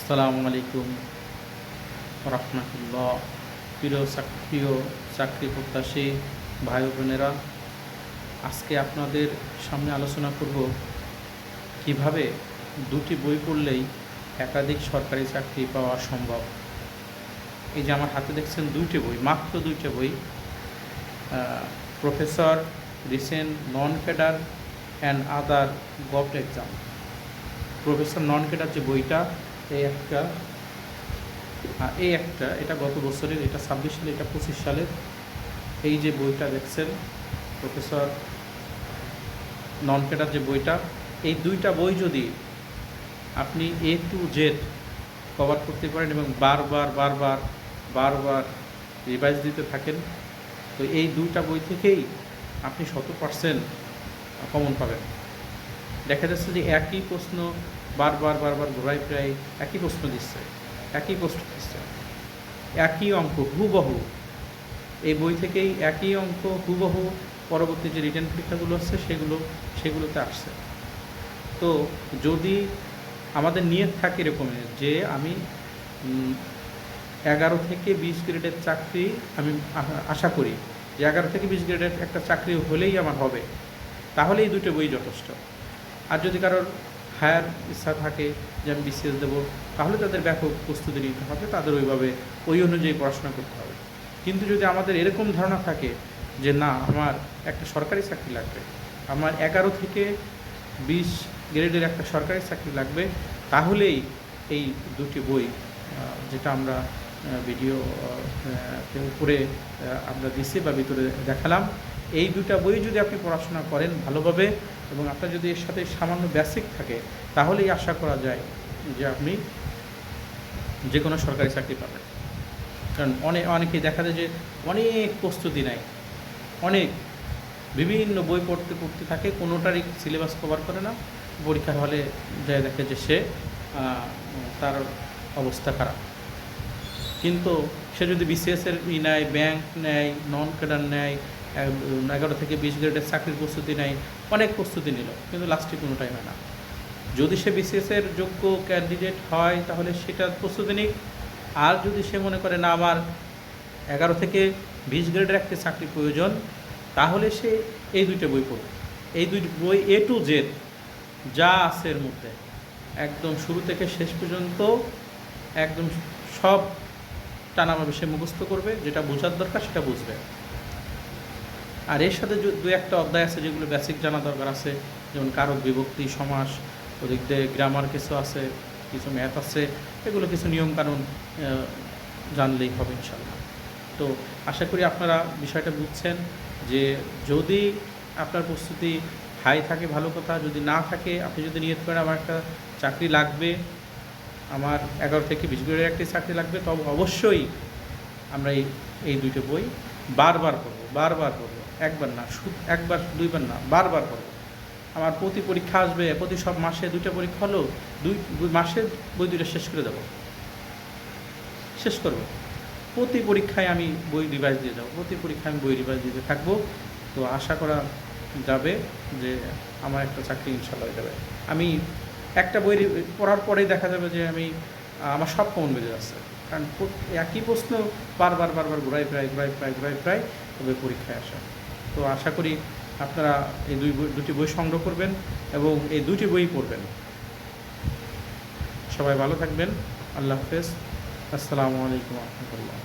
আসসালামু আলাইকুম রহমতুল্লাহ। প্রিয় চাকরি প্রত্যাশী ভাই ও বোনেরা, আজকে আপনাদের সামনে আলোচনা করব কিভাবে দুটি বই পড়লেই একাধিক সরকারি চাকরি পাওয়া সম্ভব। এই যে আমার হাতে দেখছেন দুইটি বই, মাত্র দুইটি বই, professor recent non cadre and other government exam. Professor non cadre যে বইটা, এই একটা এটা গত বছরের, এটা 26 সালে, এটা 25 সালের। এই যে বইটা দেখছেন প্রফেসর নন ক্যাডার যে বইটা, এই দুইটা বই যদি আপনি A to Z কভার করতে পারেন এবং বারবার রিভাইজ দিতে থাকেন, তো এই দুইটা বই থেকেই আপনি 100% কমন পাবেন। দেখা যাচ্ছে যে একই প্রশ্ন বারবার ঘোরায়, প্রায় একই প্রশ্ন দিচ্ছে, একই অঙ্ক হুবহু। এই বই থেকেই একই অঙ্ক হুবহু পরবর্তী যে রিটেন পরীক্ষাগুলো আছে সেগুলোতে আসছে। তো যদি আমাদের নিয়ত থাকে এরকমের যে আমি 11 থেকে 20 গ্রেডের চাকরি আমি আশা করি যে 11 থেকে 20 গ্রেডের একটা চাকরি হলেই আমার হবে, তাহলে এই দুটো বই যথেষ্ট। আর যদি কারোর হায়ার ইচ্ছা থাকে যে আমি BCS দেবো, তাহলে তাদের ব্যাপক প্রস্তুতি নিতে হবে, তাদের ওই অনুযায়ী পড়াশোনা করতে হবে। কিন্তু যদি আমাদের এরকম ধারণা থাকে যে না, আমার একটা সরকারি চাকরি লাগবে, আমার 11 থেকে 20 গ্রেডের একটা সরকারি চাকরি লাগবে, তাহলেই এই দুটি বই যেটা আমরা ভিডিও উপরে আমরা দিচ্ছি বা ভিতরে দেখালাম, এই দুটা বই যদি আপনি পড়াশোনা করেন ভালোভাবে এবং আপনার যদি এর সাথে সামান্য বেসিক থাকে, তাহলেই আশা করা যায় যে আপনি যে কোনো সরকারি চাকরি পাবেন। কারণ অনেকেই দেখা যায় যে অনেক প্রস্তুতি নেয়, বিভিন্ন বই পড়তে থাকে, কোনোটারই সিলেবাস কভার করে না, পরীক্ষার হলে যায় দেখে যে তার অবস্থা খারাপ। কিন্তু সে যদি BCS-এর নেয়, ব্যাংক নেয়, নন ক্যাডার নেয়, 11 থেকে 20 গ্রেডের চাকরির প্রস্তুতি নেয়, অনেক প্রস্তুতি নিল, কিন্তু লাস্টে কোনোটাই হয় না। যদি সে BCS-এর যোগ্য ক্যান্ডিডেট হয় তাহলে সেটার প্রস্তুতি নিক। আর যদি সে মনে করে না আমার 11 থেকে 20 গ্রেডের একটা চাকরি প্রয়োজন, তাহলে সে এই দুইটা বই পড়বে। এই দুই বই A to Z যা আছে এর মধ্যে একদম শুরু থেকে শেষ পর্যন্ত একদম সব টানাভাবে সে মুখস্থ করবে, যেটা বোঝার দরকার সেটা বুঝবে। আর এর সাথে দু একটা অধ্যায় আছে যেগুলো বেসিক জানা দরকার আছে, যেমন কারক বিভক্তি, সমাস, ওদিক দিয়ে গ্রামার কিছু আছে, কিছু ম্যাথ আছে, এগুলো কিছু নিয়মকানুন জানলেই হবে ইনশাল্লাহ। তো আশা করি আপনারা বিষয়টা বুঝছেন যে যদি আপনার প্রস্তুতি হাই থাকে ভালো কথা, যদি না থাকে, আপনি যদি নিয়ত করেন আমার একটা চাকরি লাগবে, আমার 11 থেকে 20 গ্রেডের একটি চাকরি লাগবে, তবে অবশ্যই আমরা এই দুইটো বই বারবার পড়বো, একবার দুইবার না, বারবার পড়বো। আমার প্রতি পরীক্ষা আসবে, প্রতি সব মাসে দুইটা পরীক্ষা হলো, দুই মাসের বই দুইটা শেষ করব। প্রতি পরীক্ষায় আমি বই রিভাইজ দিয়ে যাবো, দিতে থাকবো। তো আশা করা যাবে যে আমার একটা চাকরি ইনশাল্লাহ হয়ে যাবে। আমি একটা বই পড়ার পরেই দেখা যাবে যে আমার সব কমন বেড়ে যাচ্ছে, কারণ একই প্রশ্ন বারবার ঘুরাই প্রায় তবে পরীক্ষায় আসা। তো আশা করি আপনারা এই দুটি বই সংগ্রহ করবেন এবং এই দুটি বই পড়বেন। সবাই ভালো থাকবেন। আল্লাহ হাফেজ। আসসালামু আলাইকুম রহমতুল্লাহ।